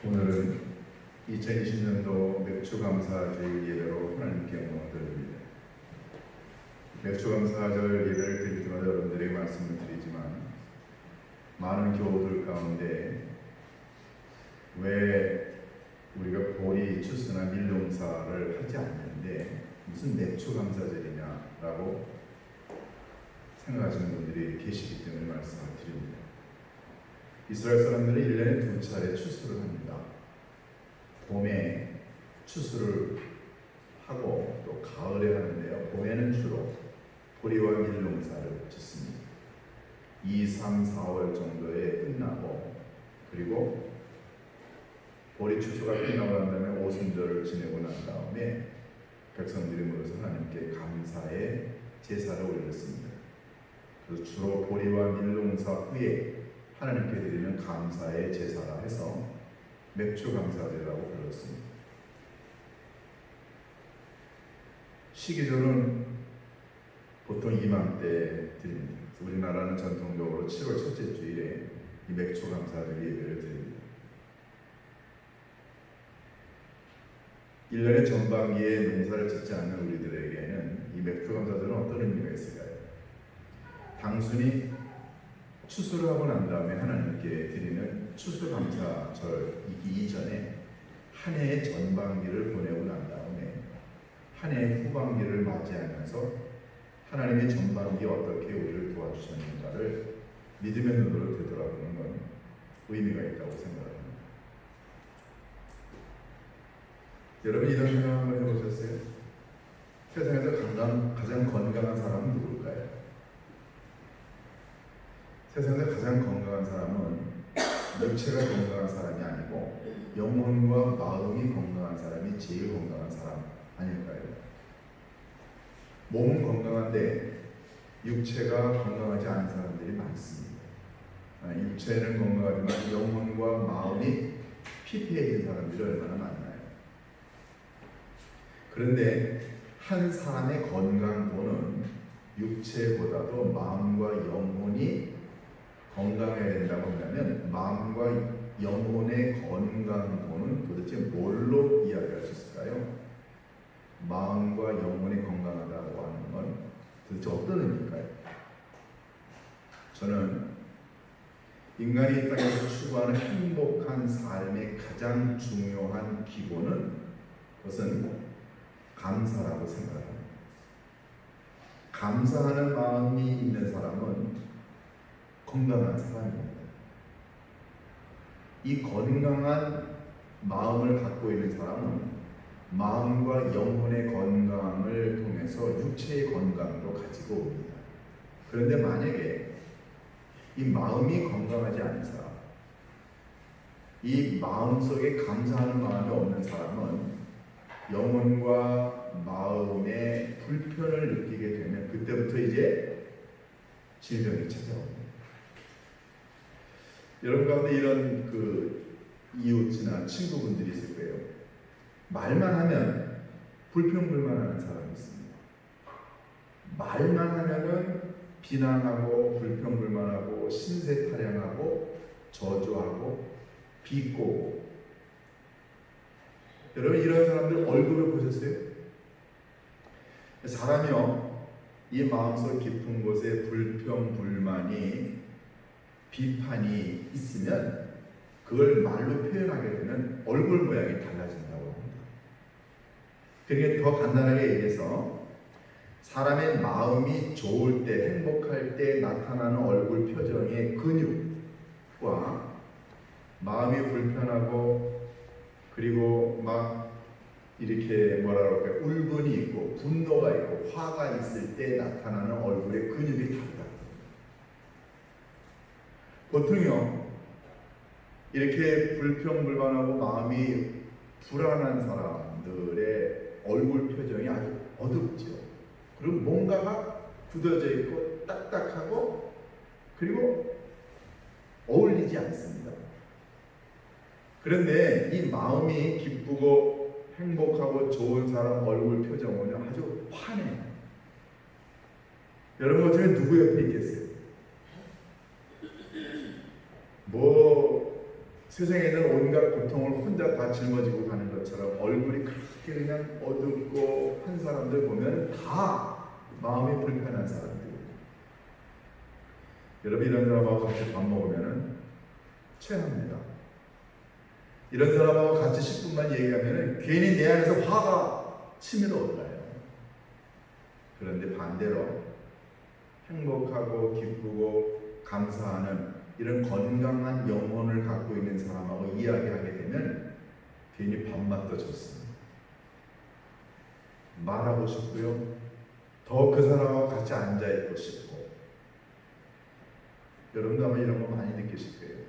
오늘은 2020년도 맥주감사주일 예배로 하나님께 영광을 드립니다. 맥주감사절 예배를 드릴 때마다 여러분들에게 말씀을 드리지만 많은 교우들 가운데 왜 우리가 보리, 추수나 밀농사를 하지 않는데 무슨 맥주감사절이냐라고 생각하시는 분들이 계시기 때문에 말씀을 드립니다. 이스라엘 사람들은 1년에 2차례 추수를 합니다. 봄에 추수를 하고 또 가을에 하는데요. 봄에는 주로 보리와 밀농사를 짓습니다. 2, 3, 4월 정도에 끝나고 그리고 보리 추수가 끝나고 난 다음에 오순절을 지내고 난 다음에 백성들이 모여서 하나님께 감사의 제사를 올렸습니다. 그래서 주로 보리와 밀농사 후에 하나님께 드리는 감사의 제사라 해서 맥주감사제라고 불렀습니다. 시기절은 보통 이맘때 드립니다. 우리나라는 전통적으로 7월 첫째 주일에 이 맥주감사절 예배를 드립니다. 1년의 전반기에 농사를 짓지 않는 우리들에게는 이 맥주감사절은 어떤 의미가 있을까요? 단순히 추수를 하고 난 다음에 하나님께 드리는 추수감사절이기 이전에 한 해의 전반기를 보내고 난 다음에 한 해의 후반기를 맞이하면서 하나님의 전반기에 어떻게 우리를 도와주셨는가를 믿음의 눈으로 되돌아보는 건 의미가 있다고 생각합니다. 여러분 이런 생각 한번 해보셨어요? 세상에서 가장 건강한 사람은 누굴까요? 세상에서 가장 건강한 사람은 육체가 건강한 사람이 아니고 영혼과 마음이 건강한 사람이 제일 건강한 사람 아닐까요? 몸은 건강한데 육체가 건강하지 않은 사람들이 많습니다. 육체는 건강하지만 영혼과 마음이 피폐해진 사람들이 얼마나 많나요? 그런데 한 사람의 건강도는 육체보다도 마음과 영혼이 건강해야 된다고 하면 마음과 영혼의 건강도는 도대체 뭘로 이야기할 수 있을까요? 마음과 영혼이 건강하다고 하는 건 도대체 어떤 의미일까요? 저는 인간이 이 땅에서 추구하는 행복한 삶의 가장 중요한 기본은 그것은 감사라고 생각합니다. 감사하는 마음이 있는 사람은 건강한 사람입니다. 이 건강한 마음을 갖고 있는 사람은 마음과 영혼의 건강을 통해서 육체의 건강도 가지고 옵니다. 그런데 만약에 이 마음이 건강하지 않은 사람, 이 마음속에 감사하는 마음이 없는 사람은 영혼과 마음의 불편을 느끼게 되면 그때부터 이제 질병이 찾아옵니다. 여러분 가운데 이런 이웃이나 친구분들이 있을 거예요. 말만 하면 불평불만하는 사람이 있습니다. 말만 하면은 비난하고 불평불만하고 신세타령하고 저주하고 비꼬고. 여러분 이런 사람들 얼굴을 보셨어요? 사람이요 이 마음속 깊은 곳에 불평불만이 비판이 있으면 그걸 말로 표현하게 되면 얼굴 모양이 달라진다고 합니다. 그러니까 더 간단하게 얘기해서 사람의 마음이 좋을 때, 행복할 때 나타나는 얼굴 표정의 근육과 마음이 불편하고 그리고 막 이렇게 뭐라 그럴까요? 울분이 있고 분노가 있고 화가 있을 때 나타나는 얼굴의 근육이 다르다. 보통요 이렇게 불평불만하고 마음이 불안한 사람들의 얼굴 표정이 아주 어둡죠. 그리고 뭔가가 굳어져 있고 딱딱하고 그리고 어울리지 않습니다. 그런데 이 마음이 기쁘고 행복하고 좋은 사람 얼굴 표정은 아주 환해요. 여러분 어떻게 누구 옆에 있겠어요? 세상에 있는 온갖 고통을 혼자 다 짊어지고 가는 것처럼 얼굴이 그렇게 그냥 어둡고 한 사람들 보면 다 마음이 불편한 사람들이에요. 여러분, 이런 사람하고 같이 밥 먹으면 최악입니다. 이런 사람하고 같이 10분만 얘기하면 괜히 내 안에서 화가 치밀어 올라요. 그런데 반대로 행복하고 기쁘고 감사하는 이런 건강한 영혼을 갖고 있는 사람하고 이야기하게 되면 괜히 밥맛도 좋습니다. 말하고 싶고요. 더 그 사람하고 같이 앉아있고 싶고. 여러분도 아마 이런 거 많이 느끼실 거예요.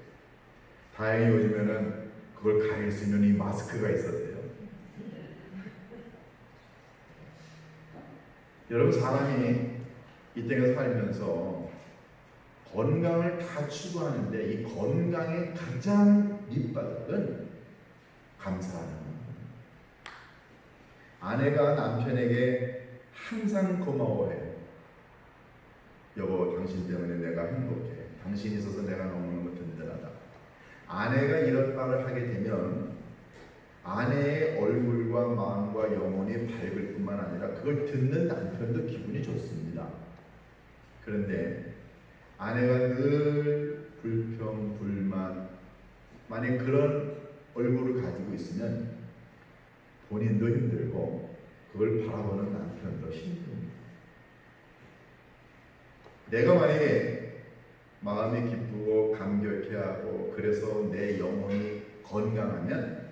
다행히 요즘에는 그걸 가릴 수 있는 이 마스크가 있었대요. 여러분, 사람이 이 땅에 살면서 건강을 다 추구하는데 이 건강의 가장 밑바닥은 감사하는 겁니다. 아내가 남편에게 항상 고마워해요. 여보, 당신 때문에 내가 행복해. 당신이 있어서 내가 너무너무 든든하다. 아내가 이런 말을 하게 되면 아내의 얼굴과 마음과 영혼이 밝을 뿐만 아니라 그걸 듣는 남편도 기분이 좋습니다. 그런데 아내가 늘 불평, 불만, 만약 그런 얼굴을 가지고 있으면 본인도 힘들고 그걸 바라보는 남편도 힘듭니다. 내가 만약에 마음이 기쁘고 감격해하고 그래서 내 영혼이 건강하면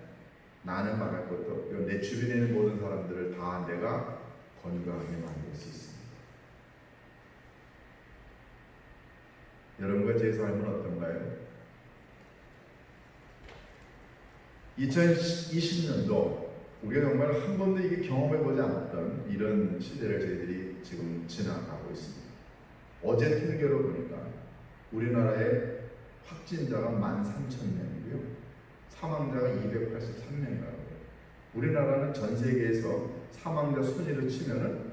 나는 말할 것도 없고 내 주변에 있는 모든 사람들을 다 내가 건강하게 만들 수 있습니다. 여러분과 제 삶은 어떤가요? 2020년도 우리가 정말 한 번도 이게 경험해보지 않았던 이런 시대를 저희들이 지금 지나가고 있습니다. 어제 통계로 보니까 우리나라의 확진자가 13,000명이고요. 사망자가 283명이라고. 우리나라는 전 세계에서 사망자 순위로 치면은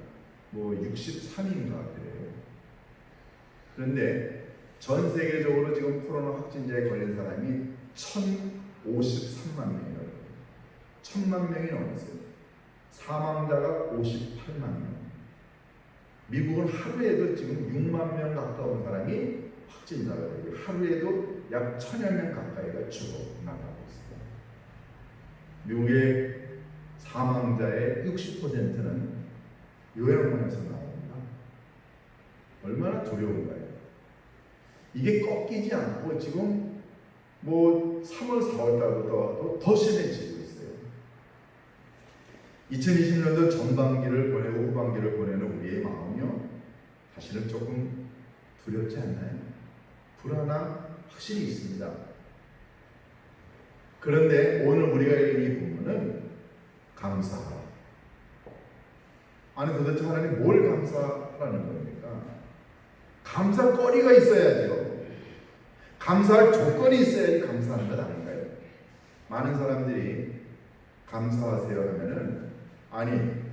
뭐 63위인가 그래요. 그런데 전 세계적으로 지금 코로나 확진자에 걸린 사람이 1,053만 명이라고. 1,000만 명이 넘었어요. 사망자가 58만 명. 미국은 하루에도 지금 6만 명 가까운 사람이 확진자가 되고 하루에도 약 1,000여 명 가까이가 죽어나가고 있습니다. 미국의 사망자의 60%는 요양원에서 나옵니다. 얼마나 두려운가요? 이게 꺾이지 않고 지금 뭐 3월, 4월 달부터 더 심해지고 있어요. 2020년도 전반기를 보내고 후반기를 보내는 우리의 마음이요, 사실은 조금 두렵지 않나요? 불안함 확실히 있습니다. 그런데 오늘 우리가 읽은 이 부분은 감사하라. 아니 도대체 하나님 뭘 감사하라는 겁니까? 감사거리가 있어야죠. 감사할 조건이 있어야지 감사하는 것 아닌가요? 많은 사람들이 감사하세요 하면은 아니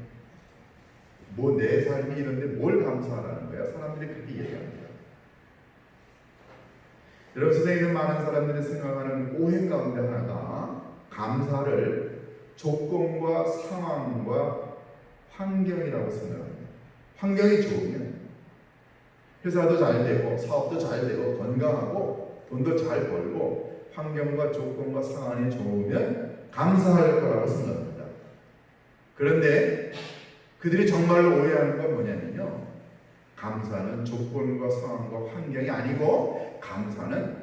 뭐 내 삶이 이런데 뭘 감사하라는 거야? 사람들이 그렇게 얘기합니다. 여러분, 세상에 있는 많은 사람들이 생각하는 오해 가운데 하나가 감사를 조건과 상황과 환경이라고 생각합니다. 환경이 좋으면 회사도 잘 되고 사업도 잘 되고 건강하고 돈도 잘 벌고 환경과 조건과 상황이 좋으면 감사할 거라고 생각합니다. 그런데 그들이 정말로 오해하는 건 뭐냐면요, 감사는 조건과 상황과 환경이 아니고 감사는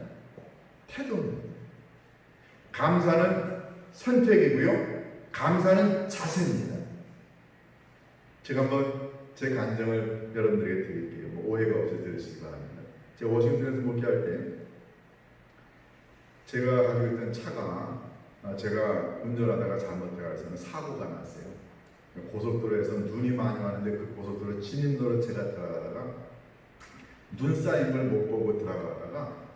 태도입니다. 감사는 선택이고요, 감사는 자세입니다. 제가 한번 제 간증을 여러분들에게 드릴게요. 뭐 오해가 없이 들으시기 바랍니다. 제가 워싱턴에서 목회할 때 제가 가지고 있던 차가 제가 운전하다가 잘못해서 사고가 났어요. 고속도로에서 눈이 많이 왔는데 그 고속도로 진입로로 제가 들어가다가 눈 쌓인 걸 못 보고 들어가다가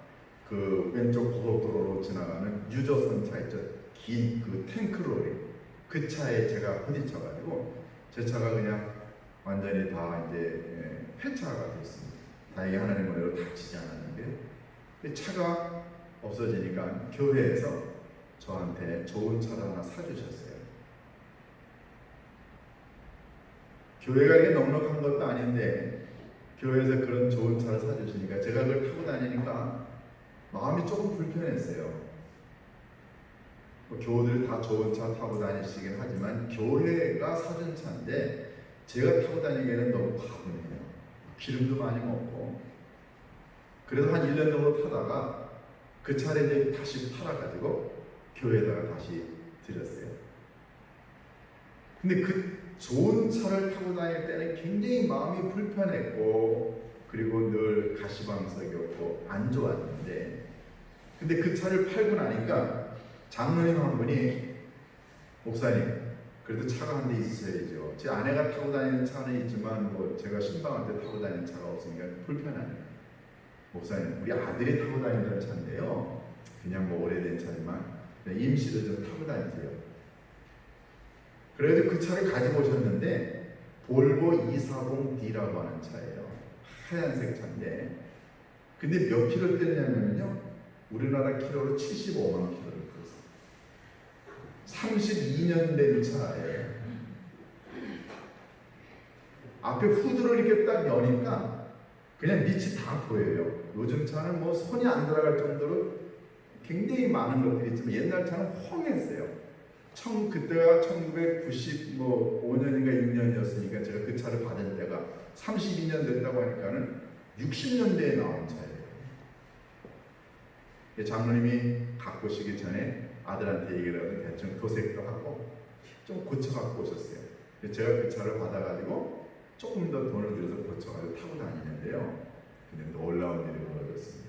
그 왼쪽 고속도로로 지나가는 유조선 차 있죠, 긴 그 탱크로리, 그 차에 제가 부딪혀가지고 제 차가 그냥 완전히 다 이제 폐차가 됐습니다. 다행히 하나님 은혜로 다치지 않았는데요. 차가 없어지니까 교회에서 저한테 좋은 차를 하나 사주셨어요. 교회가 이렇게 넉넉한 것도 아닌데 교회에서 그런 좋은 차를 사주시니까 제가 그걸 타고 다니니까 마음이 조금 불편했어요. 교우들이 다 좋은 차 타고 다니시긴 하지만 교회가 사준 차인데 제가 타고 다니기에는 너무 과분해요. 기름도 많이 먹고. 그래서 한 1년 정도 타다가 그 차를 이제 다시 팔아가지고 교회에다가 다시 드렸어요. 근데 그 좋은 차를 타고 다닐 때는 굉장히 마음이 불편했고 그리고 늘 가시방석이었고 안 좋았는데 근데 그 차를 팔고 나니까 장로님 한 분이 목사님 그래도 차가 한 대 있어야죠. 제 아내가 타고 다니는 차는 있지만 뭐 제가 신방할 때 타고 다니는 차가 없으니까 불편하네요. 목사님 우리 아들이 타고 다니는 차인데요. 그냥 뭐 오래된 차지만 임시로 좀 타고 다니세요. 그래서 그 차를 가지고 오셨는데 볼보 240D라고 하는 차예요. 하얀색 차인데 근데 몇 킬로 떼냐면요 우리나라 킬로로 75만 킬로를 끌었어요. 32년 된 차예요. 앞에 후드를 이렇게 딱 여니까 그냥 밑이 다 보여요. 요즘 차는 뭐 손이 안 들어갈 정도로 굉장히 많은 것들이 있지만 옛날 차는 헝했어요. 그때가 1995년인가 6년이었으니까 제가 그 차를 받은 때가 32년 됐다고 하니까는 60년대에 나온 차예요. 장로님이 갖고 오시기 전에 아들한테 얘기를 하고 대충 도색도 하고 좀 고쳐 갖고 오셨어요. 제가 그 차를 받아가지고 조금 더 돈을 들여서 고쳐가지고 타고 다니는데요. 근데 놀라운 일이 벌어졌습니다.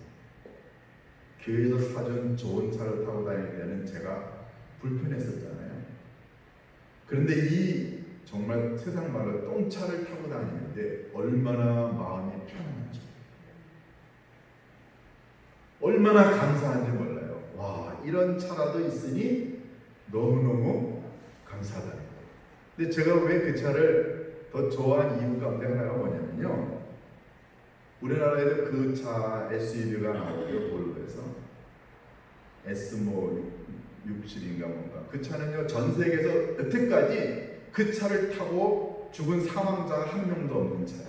교회에서 사준 좋은 차를 타고 다닐 때는 제가 불편했었잖아요. 그런데 이 정말 세상 말로 똥차를 타고 다니는데 얼마나 마음이 편안한지 얼마나 감사한지 몰라요. 와 이런 차라도 있으니 너무너무 감사하다. 근데 제가 왜 그 차를 더 좋아한 이유 가운데 하나가 뭐냐면요. 우리나라에도 그 차 SUV가 나오고요. 볼로에서 S60인가 뭔가 그 차는요 전 세계에서 여태까지 그 차를 타고 죽은 사망자가 한 명도 없는 차예요.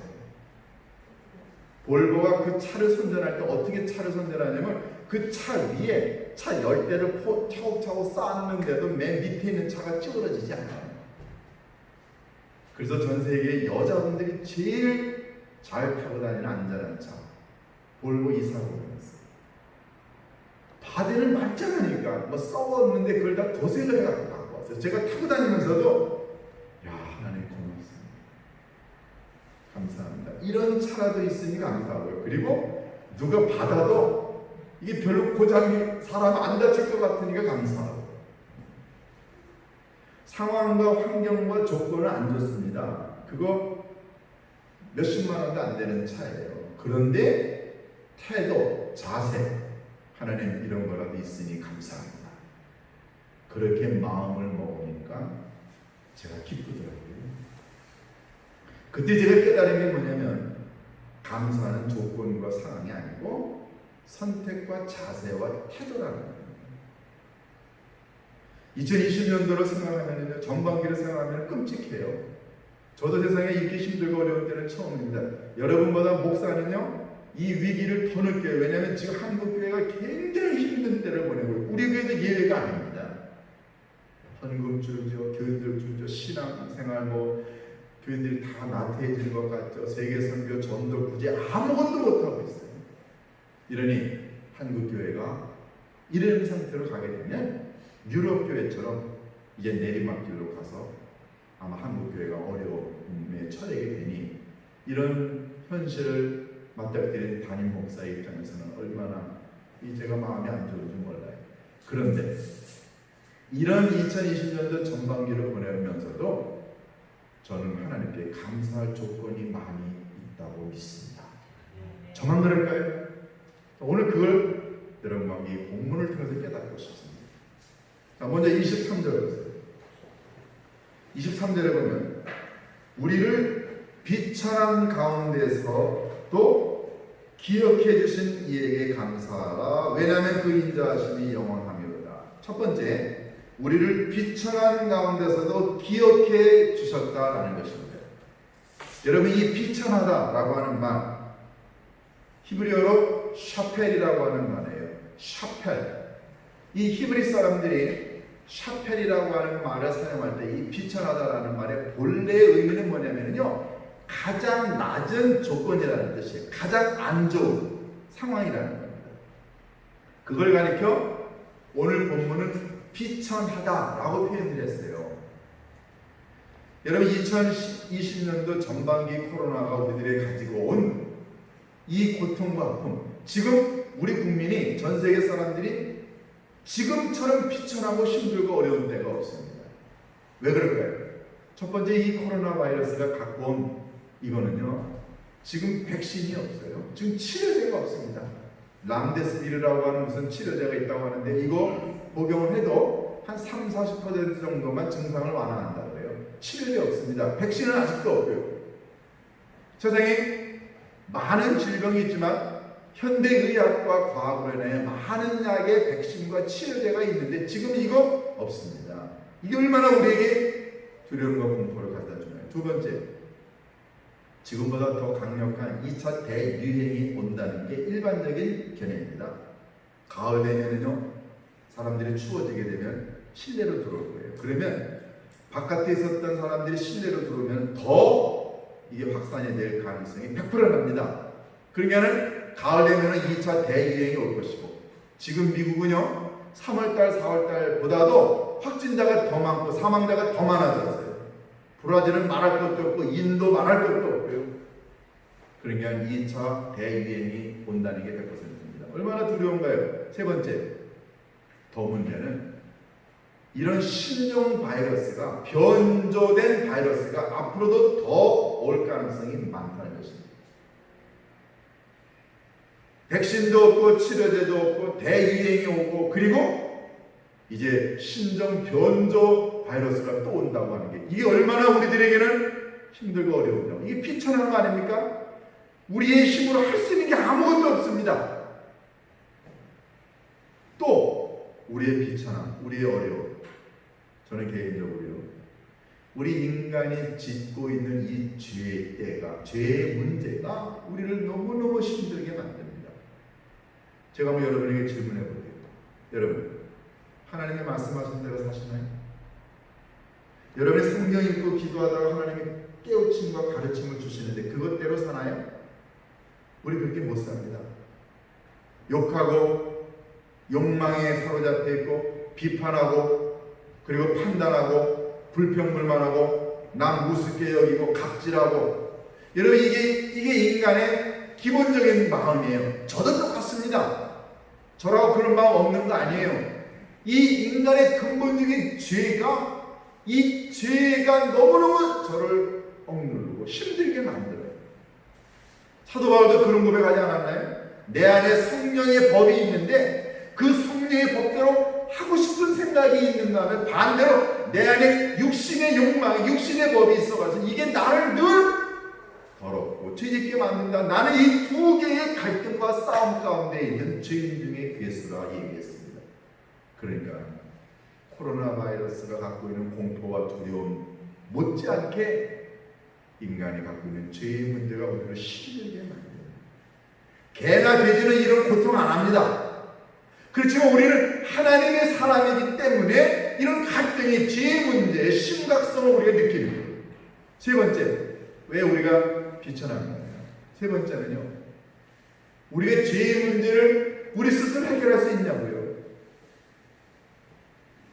볼보가 그 차를 선전할 때 어떻게 차를 선전하냐면 그 차 위에 차 10대를 차곡차곡 쌓았는데도 맨 밑에 있는 차가 찌그러지지 않아요. 그래서 전 세계 여자분들이 제일 잘 타고 다니는 안전한 차 볼보 240이었어요. 바디를 말짱하니까 뭐 썩었는데 그걸 다 도색을 해갖고 갖고 왔어요. 제가 타고 다니면서도 야 하나님 고맙습니다. 감사합니다. 이런 차라도 있으니 감사하고요. 그리고 누가 받아도 이게 별로 고장이 사람 안 다칠 것 같으니까 감사하고 상황과 환경과 조건은 안 좋습니다. 그거 몇십만 원도 안 되는 차예요. 그런데 태도, 자세 하나님 이런 거라도 있으니 감사합니다. 그렇게 마음을 먹으니까 제가 기쁘더라고요. 그때 제가 깨달은 게 뭐냐면 감사는 조건과 상황이 아니고 선택과 자세와 태도라는 거예요. 2020년도를 생각하면요, 전반기를 생각하면 끔찍해요. 저도 세상에 이렇게 힘들고 어려운 때는 처음입니다. 여러분보다 목사는요, 이 위기를 더 느껴요. 왜냐하면 지금 한국교회가 굉장히 힘든 때를 보내고 있고 우리 교회도 예외가 아닙니다. 헌금줄죠, 교인들줄죠, 신앙생활 교인들이 다 나태해지는 것 같죠. 세계선교, 전도, 구제 아무것도 못하고 있어요. 이러니 한국교회가 이런 상태로 가게 되면 유럽교회처럼 이제 내리막길로 가서 아마 한국교회가 어려움에 처하게 되니 이런 현실을 맞닥뜨린 담임 목사의 입장에서는 얼마나 제가 마음이 안 좋은지 몰라요. 그런데 이런 2020년도 전반기를 보내면서도 저는 하나님께 감사할 조건이 많이 있다고 믿습니다. 저만 그럴까요? 오늘 그걸 여러분과 이 본문을 통해서 깨닫고 싶습니다. 자, 먼저 23절을 보세요. 23절에 보면, 우리를 비천한 가운데서 또 기억해 주신 이에게 감사하라. 왜냐하면 그 인자하심이 영원하미로다. 첫 번째, 우리를 비천한 가운데서도 기억해 주셨다라는 것입니다. 여러분, 이 비천하다라고 하는 말, 히브리어로 샤펠이라고 하는 말이에요. 샤펠. 이 히브리 사람들이 샤펠이라고 하는 말을 사용할 때 이 비천하다라는 말의 본래 의미는 뭐냐면요, 가장 낮은 조건이라는 뜻이에요. 가장 안 좋은 상황이라는 겁니다. 그걸 가리켜 오늘 본문은 비천하다라고 표현을 했어요. 여러분, 2020년도 전반기 코로나가 우리들이 가지고 온 이 고통과 아픔, 지금 우리 국민이, 전 세계 사람들이 지금처럼 비천하고 힘들고 어려운 때가 없습니다. 왜 그럴까요? 첫 번째, 이 코로나 바이러스가 갖고 온 이거는요, 지금 백신이 없어요. 지금 치료제가 없습니다. 람데스비르라고 하는 무슨 치료제가 있다고 하는데 이거 복용을 해도 한 30-40% 정도만 증상을 완화한다 그래요. 치료제 없습니다. 백신은 아직도 없고요. 세상에 많은 질병이 있지만 현대의학과 과학으로 인해 많은 약의 백신과 치료제가 있는데 지금 이거 없습니다. 이게 얼마나 우리에게 두려움과 공포를 갖다 주나요? 두 번째, 지금보다 더 강력한 2차 대유행이 온다는 게 일반적인 견해입니다. 가을 되면은요, 사람들이 추워지게 되면 실내로 들어올 거예요. 그러면 바깥에 있었던 사람들이 실내로 들어오면 더 이게 확산이 될 가능성이 100% 납니다. 그러니까는 가을 되면은 2차 대유행이 올 것이고, 지금 미국은요 3월달, 4월달보다도 확진자가 더 많고 사망자가 더 많아졌어요. 브라질은 말할 것도 없고 인도 말할 것도 없고요. 그러니까 2차 대유행이 온다는 게 100%입니다. 얼마나 두려운가요? 세 번째, 더 문제는 이런 신종 바이러스가, 변조된 바이러스가 앞으로도 더 올 가능성이 많다는 것입니다. 백신도 없고 치료제도 없고 대유행이 오고, 그리고 이제 신종 변조 바이러스가 또 온다고 하는 게, 이게 얼마나 우리들에게는 힘들고 어려운가. 이게 비천한 거 아닙니까? 우리의 힘으로 할 수 있는 게 아무것도 없습니다. 또 우리의 비천함, 우리의 어려움, 저는 개인적으로요, 우리 인간이 짓고 있는 이 죄의 때가, 죄의 문제가 우리를 너무너무 힘들게 만듭니다. 제가 한번 여러분에게 질문해 볼게요. 여러분, 하나님의 말씀하신 대로 사시나요? 여러분이 성경 읽고 기도하다가 하나님의 깨우침과 가르침을 주시는데 그것대로 사나요? 우리 그렇게 못 삽니다. 욕하고 욕망에 사로잡혀 있고 비판하고 그리고 판단하고 불평불만하고 남 우습게 여기고 갑질하고, 여러분 이게 인간의 기본적인 마음이에요. 저도 똑같습니다. 저라고 그런 마음 없는 거 아니에요. 이 인간의 근본적인 죄가, 이 죄가 너무너무 저를 억누르고 힘들게 만들어요. 사도 바울도 그런 고백하지 않았나요? 내 안에 성령의 법이 있는데 그 성령의 법대로 하고 싶은 생각이 있는가 하면 반대로 내 안에 육신의 욕망, 육신의 법이 있어가지고 이게 나를 늘 더럽고 죄짓게 만든다. 나는 이 두 개의 갈등과 싸움 가운데 있는 죄인 중에 괴수라 얘기했습니다. 그러니까 코로나 바이러스가 갖고 있는 공포와 두려움 못지않게 인간이 갖고 있는 죄의 문제가 우리를 힘들게 만듭니다. 개나 돼지는 이런 고통 안 합니다. 그렇지만 우리는 하나님의 사람이기 때문에 이런 갈등의 죄의 문제의 심각성을 우리가 느낍니다. 세 번째, 왜 우리가 비천합니까? 세 번째는요, 우리가 죄의 문제를 우리 스스로 해결할 수 있냐고요.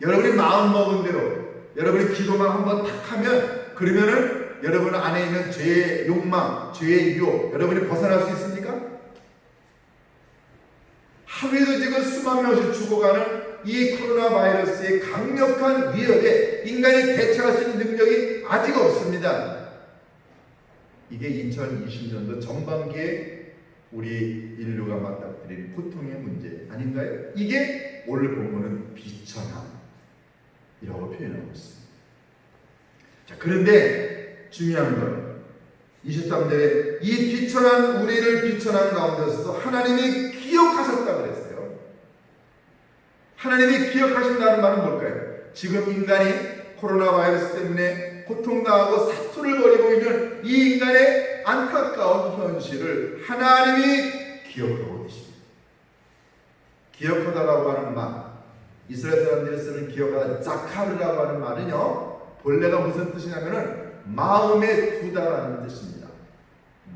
여러분이 마음 먹은 대로 여러분이 기도만 한번 탁 하면, 그러면은 여러분 안에 있는 죄의 욕망, 죄의 유혹, 여러분이 벗어날 수 있습니까? 하루에도 지금 수만 명씩 죽어가는 이 코로나 바이러스의 강력한 위협에 인간이 대처할 수 있는 능력이 아직 없습니다. 이게 2020년도 전반기에 우리 인류가 맞닥뜨린 고통의 문제 아닌가요? 이게 오늘 본문은 비천함이라고 표현하고 있습니다. 자, 그런데 중요한 건 23절에 이 비천한 우리를 비천한 가운데서도 하나님이 기억하셨다 그랬어요. 하나님이 기억하신다는 말은 뭘까요? 지금 인간이 코로나 바이러스 때문에 고통당하고 사투를 벌이고 있는 이 인간의 안타까운 현실을 하나님이 기억하고 계십니다. 기억하다라고 하는 말, 이스라엘 사람들이 쓰는 기억하다, 자카르라고 하는 말은요, 본래가 무슨 뜻이냐면은 마음에 두다라는 뜻입니다.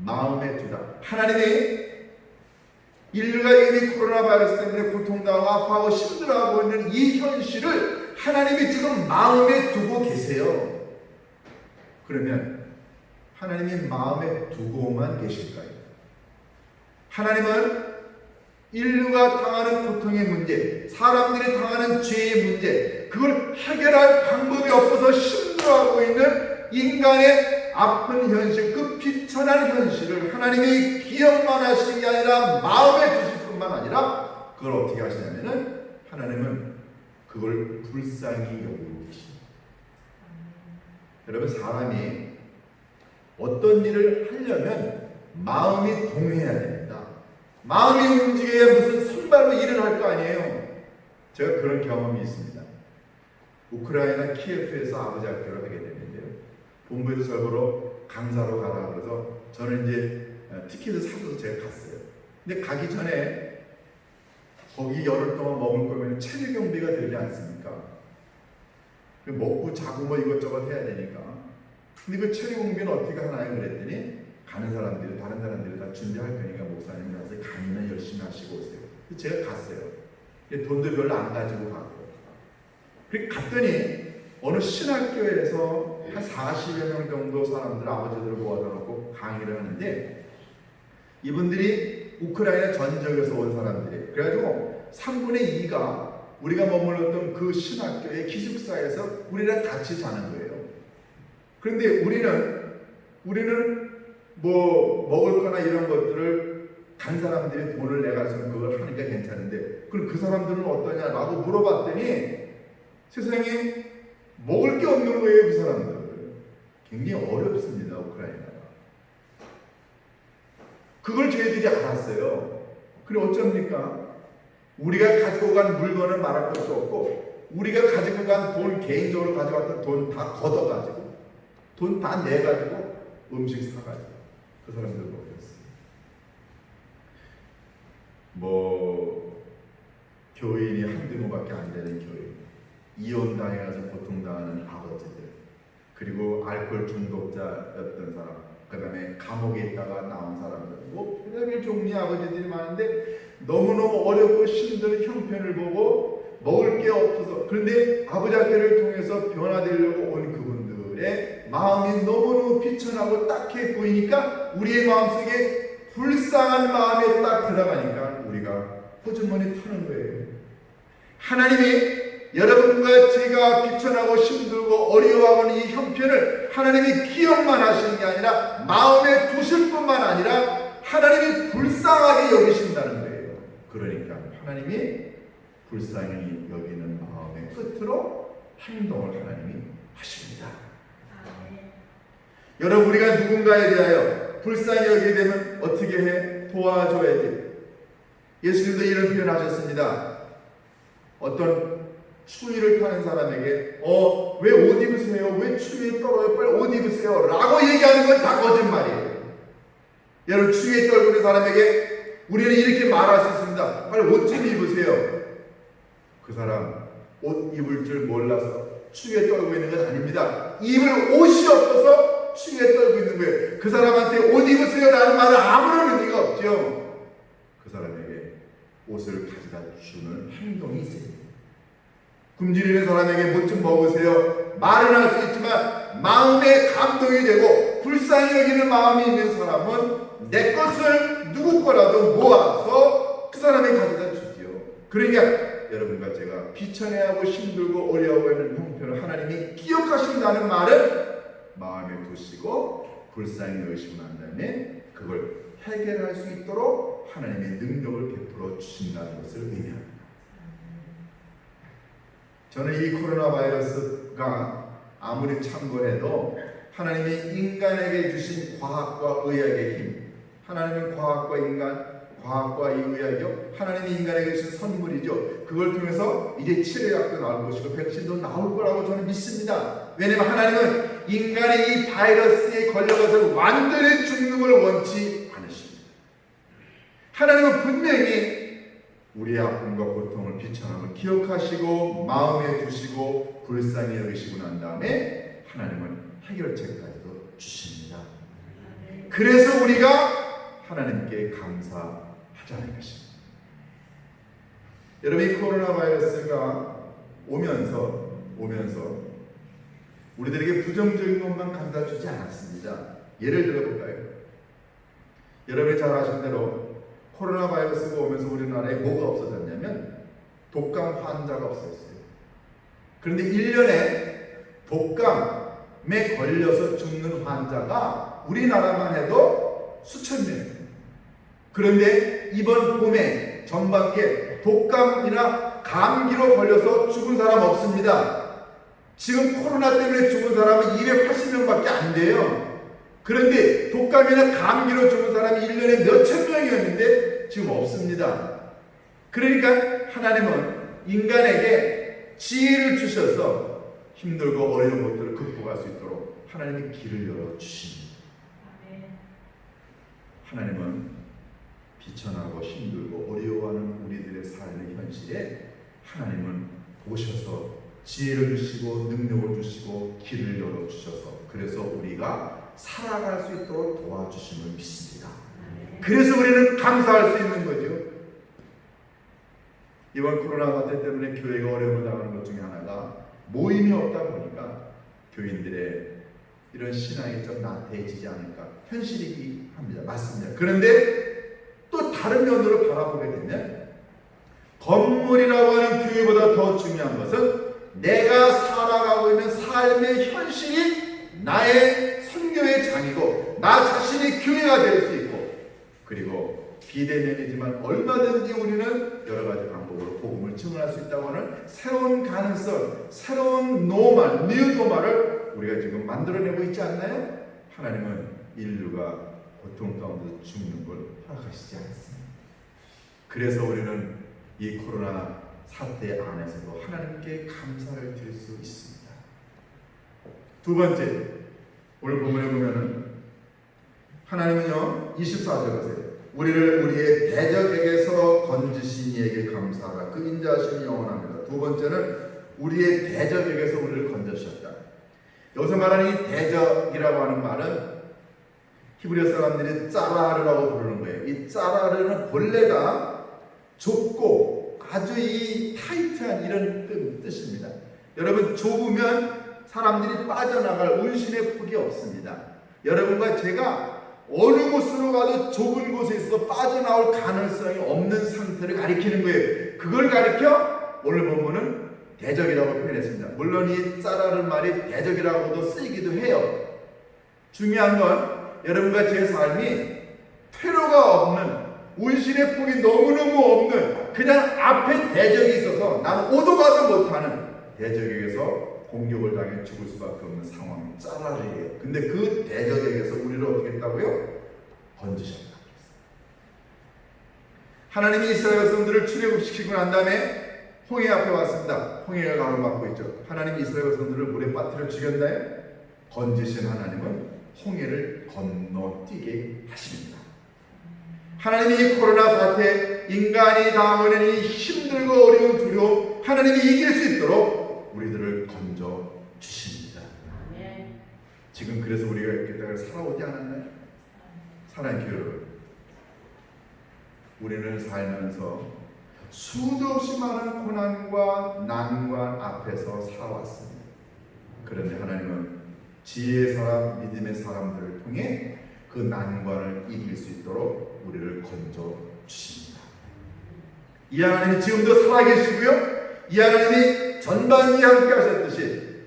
마음에 두다. 하나님이 인류가 이미 코로나 바이러스 때문에 고통당하고 아파하고 힘들어하고 있는 이 현실을 하나님이 지금 마음에 두고 계세요. 그러면 하나님이 마음에 두고만 계실까요? 하나님은 인류가 당하는 고통의 문제, 사람들이 당하는 죄의 문제, 그걸 해결할 방법이 없어서 힘들어하고 있는 인간의 아픈 현실, 그 비천한 현실을 하나님이 기억만 하시는 게 아니라 마음에 두실 뿐만 아니라 그걸 어떻게 하시냐면은 하나님은 그걸 불쌍히 여기고 계십니다. 여러분, 사람이 어떤 일을 하려면 마음이 동해야 됩니다. 마음이 움직여야 무슨 손발로 일을 할 거 아니에요. 제가 그런 경험이 있습니다. 우크라이나 키예프에서 아버지 학교를 하게 됐는데요. 본부에서 저를 보러 강사로 가라 그래서 저는 이제 티켓을 사줘서 제가 갔어요. 근데 가기 전에 거기 열흘 동안 머물 거면 체류 경비가 들지 않습니까? 먹고 자고 뭐 이것저것 해야 되니까. 근데 그 체류 경비는 어떻게 하나요? 그랬더니 가는 사람들이, 다른 사람들이 다 준비할 거니까 목사님 와서 강의는 열심히 하시고 오세요. 제가 갔어요. 돈도 별로 안 가지고 가고. 그렇게 갔더니 어느 신학교에서 한 40여 명 정도 사람들, 아버지들을 모아다 놓고 강의를 하는데, 이분들이 우크라이나 전적에서 온 사람들이에요. 그래가지고 3분의 2가 우리가 머물렀던 그 신학교의 기숙사에서 우리랑 같이 자는 거예요. 그런데 우리는 뭐 먹을 거나 이런 것들을 간 사람들이 돈을 내가서 그걸 하니까 괜찮은데, 그럼 그 사람들은 어떠냐라고 물어봤더니 세상에 먹을 게 없는 거예요. 그 사람들 굉장히 어렵습니다. 우크라이나가. 그걸 저희들이 알았어요. 그래 어쩝니까? 우리가 가지고 간 물건은 말할 것도 없고, 우리가 가지고 간 돈, 개인적으로 가져갔던 돈 다 걷어가지고, 돈 다 내가지고 음식 사가지고 그 사람들 먹였어요. 뭐 교인이 한두 명밖에 안 되는 교인, 이혼당해서 고통당하는 아버지들, 그리고 알코올 중독자였던 사람, 그 다음에 감옥에 있다가 나온 사람들, 뭐 별의별 종류의 아버지들이 많은데 너무너무 어렵고 힘든 형편을 보고 먹을 게 없어서, 그런데 아버지 학교를 통해서 변화되려고 온 그분들의 마음이 너무너무 비천하고 딱해 보이니까 우리의 마음속에 불쌍한 마음에 딱 들어가니까 우리가 호주머니 터는 거예요. 하나님이 여러분과 제가 비천하고 힘들고 어려워하는 이 형편을 하나님이 기억만 하시는 게 아니라 마음에 두실 뿐만 아니라 하나님이 불쌍하게 여기신다는 거예요. 그러니까 하나님이 불쌍히 여기는 마음의 끝으로 행동을 하나님이 하십니다. 여러분, 우리가 누군가에 대하여 불쌍히 여기게 되면 어떻게 해? 도와줘야지. 예수님도 이런 표현 하셨습니다. 어떤 추위를 타는 사람에게 왜 옷 입으세요? 왜 추위에 떨어요? 빨리 옷 입으세요 라고 얘기하는 건 다 거짓말이에요. 여러분, 추위에 떨고 있는 사람에게 우리는 이렇게 말할 수 있습니다. 빨리 옷 좀 입으세요. 그 사람 옷 입을 줄 몰라서 추위에 떨고 있는 건 아닙니다. 입을 옷이 없어서 추위에 떨고 있는 거예요. 그 사람한테 옷 입으세요 라는 말은 아무런 의미가 없죠. 그 사람에게 옷을 가져다 주는 행동이 있습니다. 굶주리는 사람에게 뭐 좀 먹으세요 말은 할 수 있지만 마음에 감동이 되고 불쌍히 여기는 마음이 있는 사람은 내 것을 누구 거라도 모아서 그 사람에게 가져다 주지요. 그러니까 여러분과 제가 비천해하고 힘들고 어려워하고 있는 형편을 하나님이 기억하신다는 말은 마음에 두시고 불쌍히 여기시고 난 다음에 그걸 해결할 수 있도록 하나님의 능력을 베풀어 주신다는 것을 의미합니다. 저는 이 코로나 바이러스가 아무리 참고해도 하나님이 인간에게 주신 과학과 의학의 힘, 하나님은 과학과 인간, 과학과 이 의학이요, 하나님이 인간에게 주신 선물이죠. 그걸 통해서 이제 치료약도 나올 것이고 백신도 나올 거라고 저는 믿습니다. 왜냐하면 하나님은 인간이 이 바이러스에 걸려가서 완전히 죽는 걸 원치 않으십니다. 하나님은 분명히 우리의 아픔과 고통을 비천함을 기억하시고 마음에 두시고 불쌍히 여기시고 난 다음에 하나님은 해결책까지도 주십니다. 그래서 우리가 하나님께 감사하자는 것입니다. 여러분, 이 코로나 바이러스가 오면서 우리들에게 부정적인 것만 갖다 주지 않았습니다. 예를 들어볼까요? 여러분이 잘 아시는 대로 코로나 바이러스가 오면서 우리나라에 뭐가 없어졌냐면 독감 환자가 없어졌어요. 그런데 1년에 독감에 걸려서 죽는 환자가 우리나라만 해도 수천 명이에요. 그런데 이번 봄에 전반기에 독감이나 감기로 걸려서 죽은 사람 없습니다. 지금 코로나 때문에 죽은 사람은 280명밖에 안 돼요. 그런데 독감이나 감기로 죽은 사람이 1년에 몇천 명이었는데 지금 없습니다. 그러니까 하나님은 인간에게 지혜를 주셔서 힘들고 어려운 것들을 극복할 수 있도록 하나님이 길을 열어주십니다. 하나님은 비천하고 힘들고 어려워하는 우리들의 삶의 현실에 하나님은 보셔서 지혜를 주시고 능력을 주시고 길을 열어주셔서 그래서 우리가 살아갈 수 있도록 도와주심을 믿습니다. 그래서 우리는 감사할 수 있는 거죠. 이번 코로나 사태 때문에 교회가 어려움을 당하는 것 중에 하나가 모임이 없다 보니까 교인들의 이런 신앙이 좀 나태해지지 않을까 현실이기 합니다. 맞습니다. 그런데 또 다른 면으로 바라보게 되면 건물이라고 하는 교회보다 더 중요한 것은 내가 살아가고 있는 삶의 현실이 나의 선교의 장이고 나 자신이 교회가 될 수 있고 그리고 비대면이지만 얼마든지 우리는 여러 가지 방법으로 복음을 증언할 수 있다고 하는 새로운 가능성, 새로운 노말, 뉴 노말을 우리가 지금 만들어내고 있지 않나요? 하나님은 인류가 고통 가운데 죽는 걸 허락하시지 않습니다. 그래서 우리는 이 코로나 사태 안에서도 하나님께 감사를 드릴 수 있습니다. 두 번째, 오늘 본문에 보면은 하나님은요 24절 보세요. 우리를 우리의 대적에게서 건지신 이에게 감사하라. 그 인자하심이 영원합니다. 두 번째는 우리의 대적에게서 우리를 건져주셨다. 여기서 말하는 이 대적이라고 하는 말은 히브리 사람들이 짜라르라고 부르는 거예요. 이 짜라르는 본래가 좁고 아주 이 타이트한 이런 뜻입니다. 여러분, 좁으면 사람들이 빠져나갈 운신의 폭이 없습니다. 여러분과 제가 어느 곳으로 가도 좁은 곳에 있어 빠져나올 가능성이 없는 상태를 가리키는 거예요. 그걸 가리켜 오늘 본문은 대적이라고 표현했습니다. 물론 이 짜라는 말이 대적이라고도 쓰이기도 해요. 중요한 건 여러분과 제 삶이 퇴로가 없는 운신의 폭이 너무너무 없는 그냥 앞에 대적이 있어서 나는 오도 가도 못하는 대적에게서 공격을 당해 죽을 수밖에 없는 상황이 짜라리예요. 근데 그 대적에게서 우리를 어떻게 했다고요? 건지셨다. 하나님이 이스라엘 백성들을 출애굽시키고 난 다음에 홍해 앞에 왔습니다. 홍해가 가로막고 있죠. 하나님이 이스라엘 백성들을 물에 빠뜨려 죽였나요? 건지신 하나님은 홍해를 건너뛰게 하십니다. 하나님이 이 코로나 사태, 인간이 당하는 이 힘들고 어려운 두려움, 하나님이 이길 수 있도록 우리들을 건져 주십니다. 지금 그래서 우리가 이렇게 살아오지 않았나요? 사랑하는 교회 여러분, 우리는 살면서 수도 없이 많은 고난과 난관 앞에서 살아왔습니다. 그런데 하나님은 지혜의 사람, 믿음의 사람들을 통해 그 난관을 이길 수 있도록 우리를 건져 주십니다. 이 하나님이 지금도 살아계시고요. 이 하나님이 전반기에 함께 하셨듯이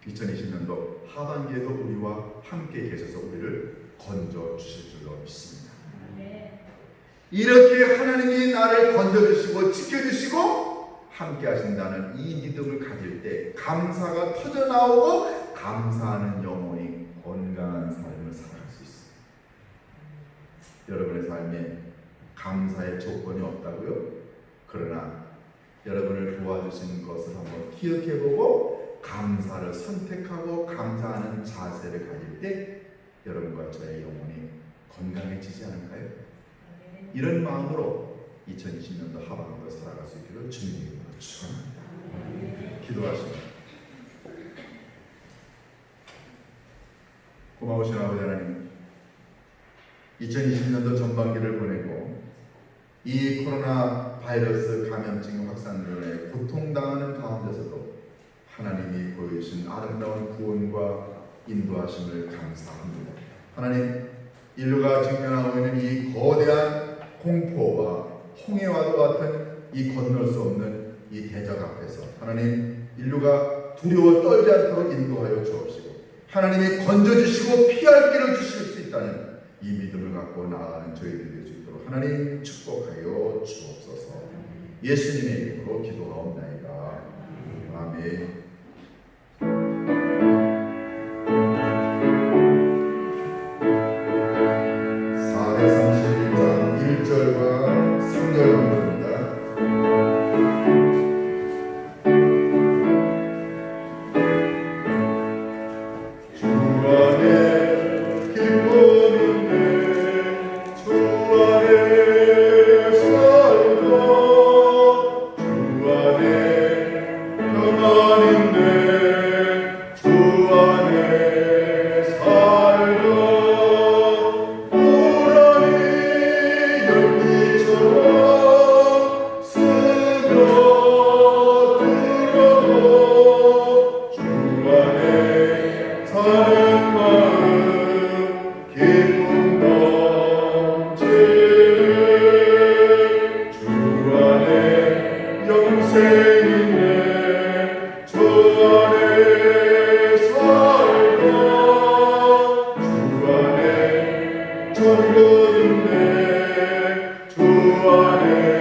2020년도 하반기에도 우리와 함께 계셔서 우리를 건져 주실 줄로 믿습니다. 이렇게 하나님이 나를 건져주시고 지켜주시고 함께 하신다는 이 믿음을 가질 때 감사가 터져나오고 감사하는 영혼이 건강한 삶을 살아갈 수 있어요. 여러분의 삶에 감사의 조건이 없다고요? 그러나 여러분을 도와주신 것을 한번 기억해보고 감사를 선택하고 감사하는 자세를 가질 때 여러분과 저의 영혼이 건강해지지 않을까요? 이런 마음으로 2020년도 하반기도 살아갈 수 있기를 주님의 이름으로 축원합니다. 기도하십니다. 고마우신 아버지 하나님, 2020년도 전반기를 보내고 이 코로나 바이러스 감염증 확산으로 고통당하는 가운데서도 하나님이 보여주신 아름다운 구원과 인도하심을 감사합니다. 하나님, 인류가 직면하고 있는 이 거대한 공포와 홍해와도 같은 이 건널 수 없는 이 대적 앞에서 하나님, 인류가 두려워 떨지 않도록 인도하여 주옵시고 하나님이 건져주시고 피할 길을 주실 수 있다는 이 믿음을 갖고 나아가는 저희들이 될 수 있도록 하나님 축복하여 주옵소서. 예수님의 이름으로 기도하옵나이다. 아멘. 431장 1절과 3절 본문입니다. 주 안에 기쁨인데 주 안에 살다 주 안에 평안인데 주 안에 살다 주 안에